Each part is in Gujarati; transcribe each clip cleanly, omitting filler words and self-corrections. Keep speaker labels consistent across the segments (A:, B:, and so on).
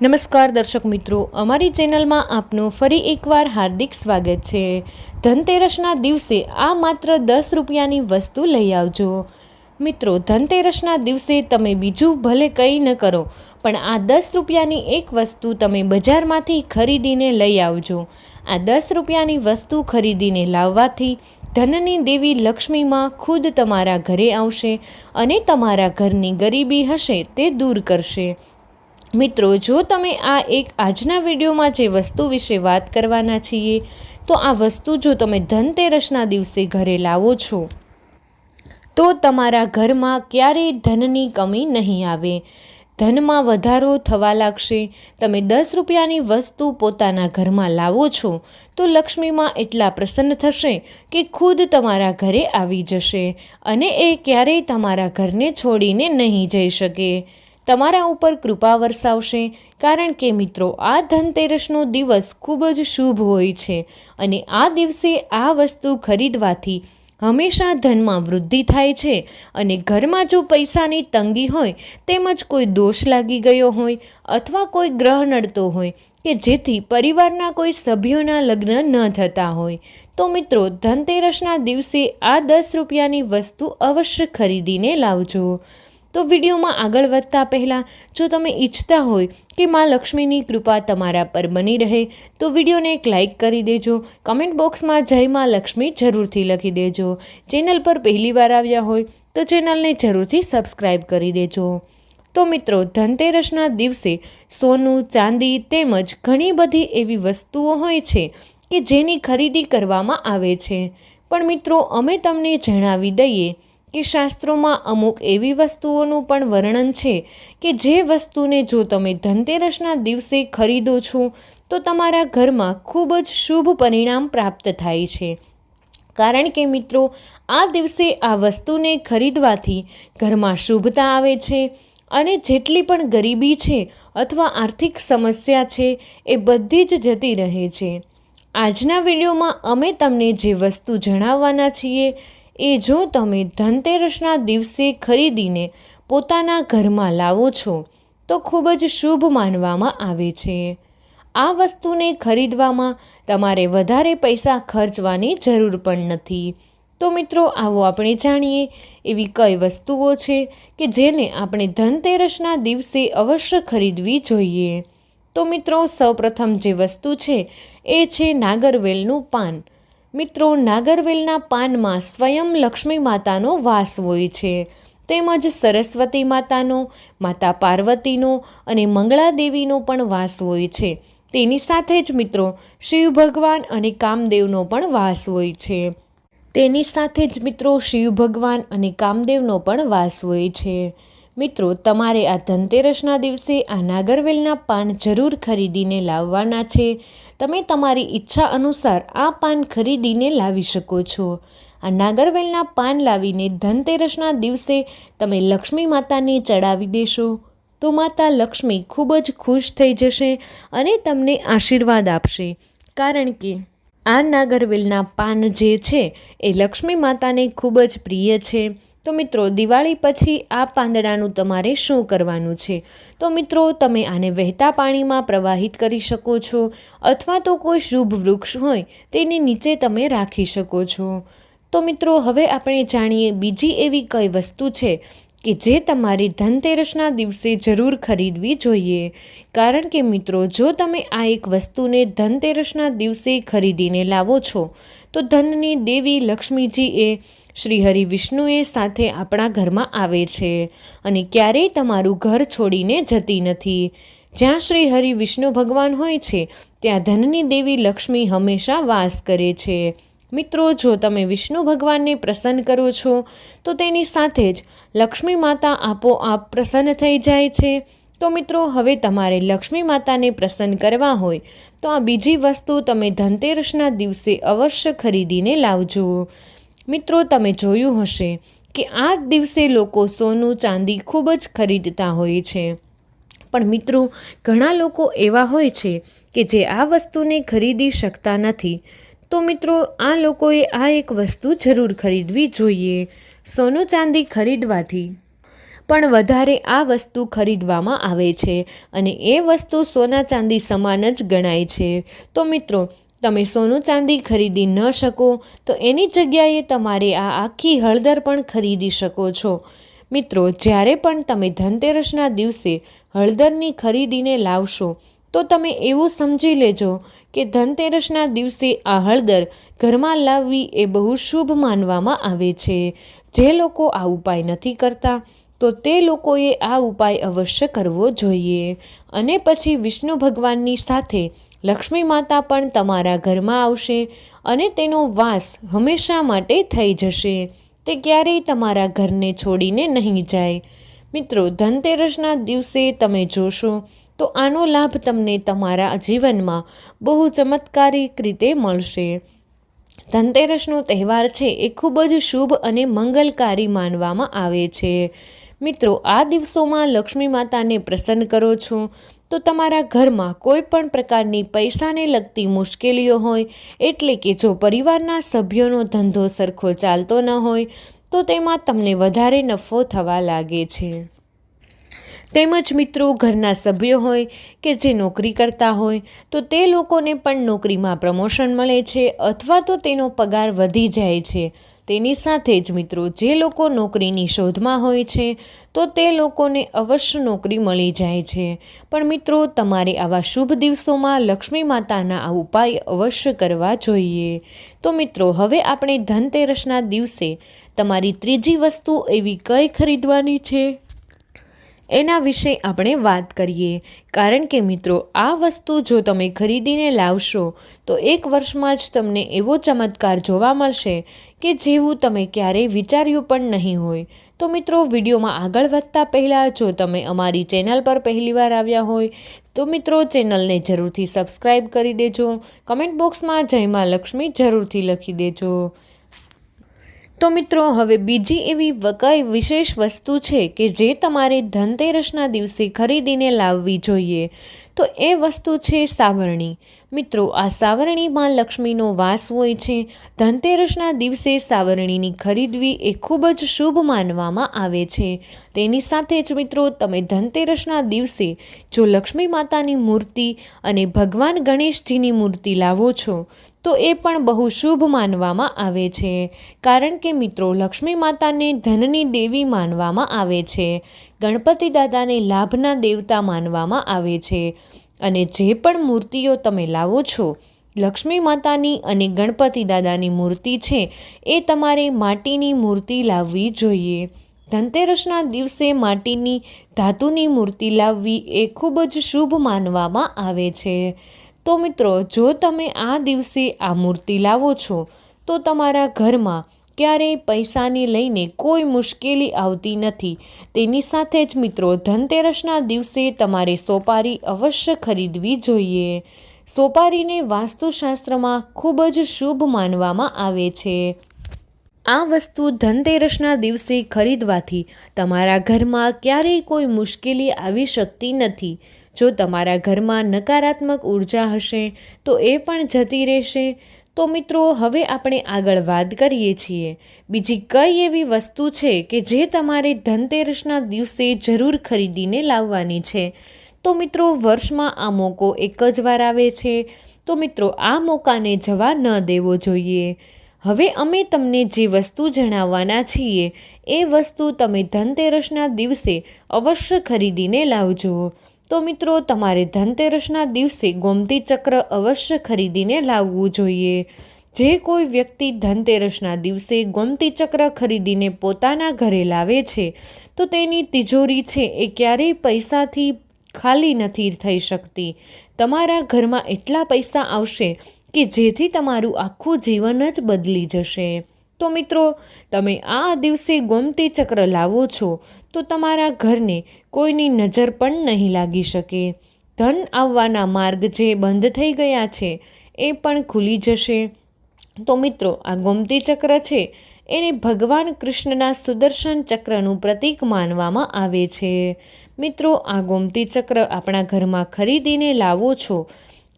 A: નમસ્કાર દર્શક મિત્રો, અમારી ચેનલમાં આપનું ફરી એકવાર હાર્દિક સ્વાગત છે। ધનતેરસના દિવસે આ માત્ર 10 રૂપિયાની વસ્તુ લઈ આવજો। મિત્રો, ધનતેરસના દિવસે તમે બીજું ભલે કંઈ ન કરો, પણ આ 10 રૂપિયાની એક વસ્તુ તમે બજારમાંથી ખરીદીને લઈ આવજો। આ 10 રૂપિયાની વસ્તુ ખરીદીને લાવવાથી ધનની દેવી લક્ષ્મીમાં ખુદ તમારા ઘરે આવશે અને તમારા ઘરની ગરીબી હશે તે દૂર કરશે। મિત્રો, જો તમે આજના વિડીયોમાં જે વસ્તુ વિશે વાત કરવાના છીએ, તો આ વસ્તુ જો તમે ધનતેરસના દિવસે ઘરે લાવો છો તો તમારા ઘરમાં ક્યારેય ધનની કમી નહીં આવે, ધનમાં વધારો થવા લાગશે। તમે 10 રૂપિયાની વસ્તુ પોતાના ઘરમાં લાવો છો તો લક્ષ્મીમાં એટલા પ્રસન્ન થશે કે ખુદ તમારા ઘરે આવી જશે અને એ ક્યારેય તમારા ઘરને છોડીને નહીં જઈ શકે, તમારા ઉપર કૃપા વરસાવશે। કારણ કે મિત્રો, આ ધનતેરસનો દિવસ ખૂબ જ શુભ હોય છે અને આ દિવસે આ વસ્તુ ખરીદવાથી હંમેશા ધનમાં વૃદ્ધિ થાય છે અને ઘરમાં જો પૈસાની તંગી હોય, તેમજ કોઈ દોષ લાગી ગયો હોય અથવા કોઈ ગ્રહ નડતો હોય કે જેથી પરિવારના કોઈ સભ્યોના લગ્ન ન થતા હોય, તો મિત્રો ધનતેરસના દિવસે આ 10 રૂપિયાની વસ્તુ અવશ્ય ખરીદીને લાવજો। તો વિડીયોમાં આગળ વધતા પહેલાં, જો તમે ઈચ્છતા હોય કે માં લક્ષ્મીની કૃપા તમારા પર બની રહે તો વિડીયોને એક લાઇક કરી દેજો, કમેન્ટ બોક્સમાં જય માં લક્ષ્મી જરૂરથી લખી દેજો। ચેનલ પર પહેલી વાર આવ્યા હોય તો ચેનલને જરૂરથી સબસ્ક્રાઈબ કરી દેજો। તો મિત્રો, ધનતેરસના દિવસે સોનું, ચાંદી તેમજ ઘણી બધી એવી વસ્તુઓ હોય છે કે જેની ખરીદી કરવામાં આવે છે, પણ મિત્રો અમે તમને જણાવી દઈએ કે શાસ્ત્રોમાં અમુક એવી વસ્તુઓનું પણ વર્ણન છે કે જે વસ્તુને જો તમે ધનતેરસના દિવસે ખરીદો છો તો તમારા ઘરમાં ખૂબ જ શુભ પરિણામ પ્રાપ્ત થાય છે। કારણ કે મિત્રો, આ દિવસે આ વસ્તુને ખરીદવાથી ઘરમાં શુભતા આવે છે અને જેટલી પણ ગરીબી છે અથવા આર્થિક સમસ્યા છે એ બધી જ જતી રહે છે। આજના વિડીયોમાં અમે તમને જે વસ્તુ જણાવવાના છીએ એ જો તમે ધનતેરસના દિવસે ખરીદીને પોતાના ઘરમાં લાવો છો તો ખૂબ જ શુભ માનવામાં આવે છે। આ વસ્તુને ખરીદવામાં તમારે વધારે પૈસા ખર્ચવાની જરૂર પણ નથી। તો મિત્રો, આવો આપણે જાણીએ એવી કઈ વસ્તુઓ છે કે જેને આપણે ધનતેરસના દિવસે અવશ્ય ખરીદવી જોઈએ। તો મિત્રો, સૌપ્રથમ જે વસ્તુ છે એ છે નાગરવેલનું પાન। મિત્રો, નાગરવેલના પાનમાં સ્વયં લક્ષ્મી માતાનો વાસ હોય છે, તેમજ સરસ્વતી માતાનો, માતા પાર્વતીનો અને મંગળા દેવીનો પણ વાસ હોય છે। તેની સાથે જ મિત્રો શિવ ભગવાન અને કામદેવનો પણ વાસ હોય છે। મિત્રો, તમારે આ ધનતેરસના દિવસે આ નાગરવેલના પાન જરૂર ખરીદીને લાવવાના છે। તમે તમારી ઈચ્છા અનુસાર આ પાન ખરીદીને લાવી શકો છો। આ નાગરવેલના પાન લાવીને ધનતેરસના દિવસે તમે લક્ષ્મી માતાને ચડાવી દેશો તો માતા લક્ષ્મી ખૂબ જ ખુશ થઈ જશે અને તમને આશીર્વાદ આપશે। કારણ કે આ નાગરવેલના પાન જે છે એ લક્ષ્મી માતાને ખૂબ જ પ્રિય છે। તો મિત્રો, દિવાળી પછી આ પાંદડાનું તમારે શું કરવાનું છે? તો મિત્રો, તમે આને વહેતા પાણીમાં પ્રવાહિત કરી શકો છો અથવા તો કોઈ શુભ વૃક્ષ હોય તેની નીચે તમે રાખી શકો છો। તો મિત્રો, હવે આપણે જાણીએ બીજી એવી કઈ વસ્તુ છે કે જે તમારે ધનતેરસના દિવસે જરૂર ખરીદવી જોઈએ। કારણ કે મિત્રો, જો તમે આ એક વસ્તુને ધનતેરસના દિવસે ખરીદીને લાવો છો તો ધનની દેવી લક્ષ્મીજી એ શ્રી હરિ વિષ્ણુએ સાથે આપણા ઘરમાં આવે છે અને ક્યારેય તમારું ઘર છોડીને જતી નથી। જ્યાં શ્રી હરિ વિષ્ણુ ભગવાન હોય છે ત્યાં ધનની દેવી લક્ષ્મી હંમેશા વાસ કરે છે। મિત્રો, જો તમે વિષ્ણુ ભગવાનને પ્રસન્ન કરો છો તો તેની સાથે જ લક્ષ્મી માતા આપોઆપ પ્રસન્ન થઈ જાય છે। તો મિત્રો, હવે તમારે લક્ષ્મી માતાને પ્રસન્ન કરવા હોય તો આ બીજી વસ્તુ તમે ધનતેરસના દિવસે અવશ્ય ખરીદીને લાવજો। મિત્રો, તમે જોયું હશે કે આ દિવસે લોકો સોનું, ચાંદી ખૂબ જ ખરીદતા હોય છે, પણ મિત્રો ઘણા લોકો એવા હોય છે કે જે આ વસ્તુને ખરીદી શકતા નથી। તો મિત્રો, આ લોકોએ આ એક વસ્તુ જરૂર ખરીદવી જોઈએ। સોનું, ચાંદી ખરીદવાથી પણ વધારે આ વસ્તુ ખરીદવામાં આવે છે અને એ વસ્તુ સોના ચાંદી સમાન જ ગણાય છે. તો મિત્રો, તમે સોનું ચાંદી ખરીદી ન શકો તો એની જગ્યાએ તમારે આ આખી હળદર પણ ખરીદી શકો છો. મિત્રો, જ્યારે પણ તમે ધનતેરસના દિવસે હળદરની ખરીદીને લાવશો તો તમે એવું સમજી લેજો કે ધનતેરસના દિવસે આ હળદર ઘરમાં લાવવી એ બહુ શુભ માનવામાં આવે છે. જે લોકો આ ઉપાય નથી કરતા તો તે લોકોએ આ ઉપાય અવશ્ય કરવો જોઈએ. અને પછી વિષ્ણુ ભગવાનની સાથે લક્ષ્મી માતા પણ તમારા ઘરમાં આવશે અને તેનો વાસ હંમેશા માટે થઈ જશે. તે ક્યારેય તમારા ઘરને છોડીને નહીં જાય. મિત્રો, ધનતેરસના દિવસે તમે જોશો તો આનો લાભ તમને તમારા જીવનમાં બહુ ચમત્કારિક રીતે મળશે. ધનતેરસનો તહેવાર છે એ ખૂબ જ શુભ અને મંગલકારી માનવામાં આવે છે. મિત્રો, આ દિવસોમાં લક્ષ્મી માતાને પ્રસન્ન કરો છો તો તમારા ઘરમાં કોઈ પણ પ્રકારની પૈસાને લગતી મુશ્કેલીઓ હોય, એટલે કે જો પરિવારના સભ્યોનો ધંધો સરખો ચાલતો ન હોય તો તેમાં તમને વધારે નફો થવા લાગે છે. તેમજ મિત્રો, ઘરના સભ્યો હોય કે જે નોકરી કરતા હોય તો તે લોકોને પણ નોકરીમાં પ્રમોશન મળે છે અથવા તો તેનો પગાર વધી જાય છે. તેની સાથે જ મિત્રો, જે લોકો નોકરીની શોધમાં હોય છે તો તે લોકોને અવશ્ય નોકરી મળી જાય છે. પણ મિત્રો, તમારે આવા શુભ દિવસોમાં લક્ષ્મી માતાના આ ઉપાય અવશ્ય કરવા જોઈએ. તો મિત્રો, હવે આપણે ધનતેરસના દિવસે તમારી ત્રીજી વસ્તુ એવી કઈ ખરીદવાની છે એના વિશે આપણે વાત કરીએ. કારણ કે મિત્રો, આ વસ્તુ જો તમે ખરીદીને લાવશો તો એક વર્ષમાં જ તમને એવો ચમત્કાર જોવા મળશે કે જેવું તમે ક્યારેય વિચાર્યું પણ નહીં હોય. તો મિત્રો, વિડીયોમાં આગળ વધતા પહેલાં જો તમે અમારી ચેનલ પર પહેલીવાર આવ્યા હોય તો મિત્રો, ચેનલને જરૂરથી સબસ્ક્રાઈબ કરી દેજો. કમેન્ટ બોક્સમાં જય માં લક્ષ્મી જરૂરથી લખી દેજો. તો મિત્રો, હવે બીજી એવી કઈ વિશેષ વસ્તુ છે કે જે તમારે ધનતેરસના દિવસે ખરીદીને લાવવી જોઈએ. તો એ વસ્તુ છે સાવરણી. મિત્રો, આ સાવરણીમાં લક્ષ્મીનો વાસ હોય છે. ધનતેરસના દિવસે સાવરણીની ખરીદવી એ ખૂબ જ શુભ માનવામાં આવે છે. તેની સાથે જ મિત્રો, તમે ધનતેરસના દિવસે જો લક્ષ્મી માતાની મૂર્તિ અને ભગવાન ગણેશજીની મૂર્તિ લાવો છો તો એ પણ બહુ શુભ માનવામાં આવે છે. કારણ કે મિત્રો, લક્ષ્મી માતાને ધનની દેવી માનવામાં આવે છે. ગણપતિ દાદાને લાભના દેવતા માનવામાં આવે છે. અને જે પણ મૂર્તિઓ તમે લાવો છો, લક્ષ્મી માતાની અને ગણપતિ દાદાની મૂર્તિ છે એ તમારે માટીની મૂર્તિ લાવવી જોઈએ. ધનતેરસના દિવસે માટીની ધાતુની મૂર્તિ લાવવી એ ખૂબ જ શુભ માનવામાં આવે છે. તો મિત્રો, જો તમે આ દિવસે આ મૂર્તિ લાવો છો તો તમારા ઘરમાં ક્યારેય પૈસાને લઈને કોઈ મુશ્કેલી આવતી નથી. તેની સાથે જ મિત્રો, ધનતેરસના દિવસે તમારે સોપારી અવશ્ય ખરીદવી જોઈએ. સોપારીને વાસ્તુશાસ્ત્રમાં ખૂબ જ શુભ માનવામાં આવે છે. આ વસ્તુ ધનતેરસના દિવસે ખરીદવાથી તમારા ઘરમાં ક્યારેય કોઈ મુશ્કેલી આવી શકતી નથી. જો તમારા ઘરમાં નકારાત્મક ઉર્જા હશે તો એ પણ જતી રહેશે. તો મિત્રો, હવે આપણે આગળ વાત કરીએ છીએ બીજી કઈ એવી વસ્તુ છે કે જે તમારે ધનતેરસના દિવસે જરૂર ખરીદીને લાવવાની છે. તો મિત્રો, વર્ષમાં આ મોકો એક જ વાર આવે છે. તો મિત્રો, આ મોકાને જવા ન દેવો જોઈએ. હવે અમે તમને જે વસ્તુ જણાવવાના છીએ એ વસ્તુ તમે ધનતેરસના દિવસે અવશ્ય ખરીદીને લાવજો. તો મિત્રો, તમારે ધનતેરસના દિવસે ગોમતી ચક્ર અવશ્ય ખરીદીને લાવવું જોઈએ. જે કોઈ વ્યક્તિ ધનતેરસના દિવસે ગોમતી ચક્ર ખરીદીને પોતાના ઘરે લાવે છે તો તેની તિજોરી છે એ ક્યારેય પૈસાથી ખાલી નથી થઈ શકતી. તમારા ઘરમાં એટલા પૈસા આવશે કે જેથી તમારું આખું જીવન જ બદલી જશે. તો મિત્રો, તમે આ દિવસે ગોમતી ચક્ર લાવો છો તો તમારા ઘરને કોઈની નજર પણ નહીં લાગી શકે. ધન આવવાના માર્ગ જે બંધ થઈ ગયા છે એ પણ ખુલી જશે. તો મિત્રો, આ ગોમતી ચક્ર છે એને ભગવાન કૃષ્ણના સુદર્શન ચક્રનું પ્રતીક માનવામાં આવે છે. મિત્રો, આ ગોમતી ચક્ર આપણા ઘરમાં ખરીદીને લાવો છો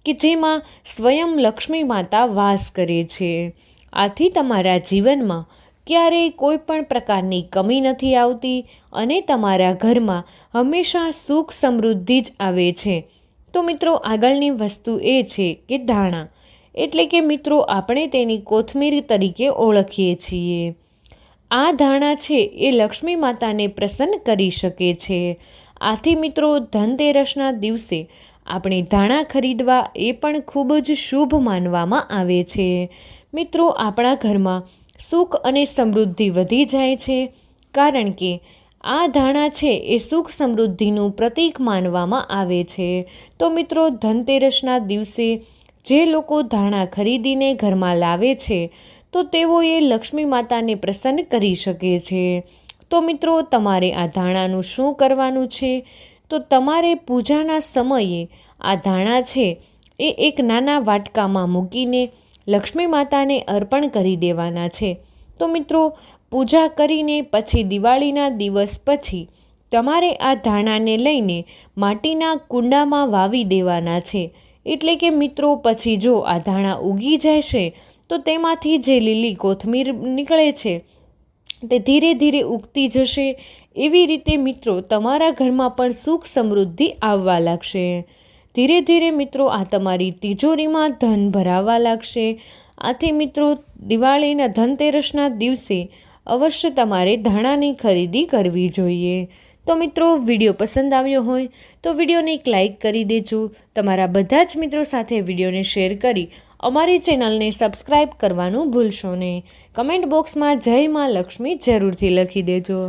A: કે જેમાં સ્વયં લક્ષ્મી માતા વાસ કરે છે. આથી તમારા જીવનમાં ક્યારેય કોઈ પણ પ્રકારની કમી નથી આવતી અને તમારા ઘરમાં હંમેશા સુખ સમૃદ્ધિ જ આવે છે. તો મિત્રો આગળની વસ્તુ એ છે કે ધાણા, એટલે કે મિત્રો આપણે તેની કોથમીર તરીકે ઓળખીએ છીએ. આ ધાણા છે એ લક્ષ્મી માતાને પ્રસન્ન કરી શકે છે. આથી મિત્રો ધનતેરસના દિવસે આપણે ધાણા ખરીદવા એ પણ ખૂબ જ શુભ માનવામાં આવે છે. મિત્રો આપણા ઘરમાં સુખ અને સમૃદ્ધિ વધી જાય છે, કારણ કે આ ધાણા છે એ સુખ સમૃદ્ધિનું પ્રતીક માનવામાં આવે છે. તો મિત્રો ધનતેરસના દિવસે જે લોકો ધાણા ખરીદીને ઘરમાં લાવે છે તો તેઓએ લક્ષ્મી માતાને પ્રસન્ન કરી શકે છે. તો મિત્રો તમારે આ ધાણાનું શું કરવાનું છે? તો તમારે પૂજાના સમયે આ ધાણા છે એ એક નાના વાટકામાં મૂકીને લક્ષ્મી માતાને અર્પણ કરી દેવાના છે. તો મિત્રો પૂજા કરીને પછી દિવાળીના દિવસ પછી તમારે આ ધાણાને લઈને માટીના કુંડામાં વાવી દેવાના છે. એટલે કે મિત્રો પછી જો આ ધાણા ઉગી જશે તો તેમાંથી જે લીલી કોથમીર નીકળે છે તે ધીરે ધીરે ઉગતી જશે. એવી રીતે મિત્રો તમારા ઘરમાં પણ સુખ સમૃદ્ધિ આવવા લાગશે. ધીરે ધીરે મિત્રો આ તમારી તિજોરીમાં ધન ભરાવા લાગશે. આથી મિત્રો દિવાળીના ધનતેરસના દિવસે અવશ્ય તમારે ધાણાની ખરીદી કરવી જોઈએ. તો મિત્રો વિડીયો પસંદ આવ્યો હોય તો વિડીયોને એક લાઇક કરી દેજો. તમારા બધા જ મિત્રો સાથે વિડીયોને શેર કરી અમારી ચેનલને સબસ્ક્રાઈબ કરવાનું ભૂલશો નહીં. કમેન્ટ બોક્સમાં જય માં લક્ષ્મી જરૂરથી લખી દેજો.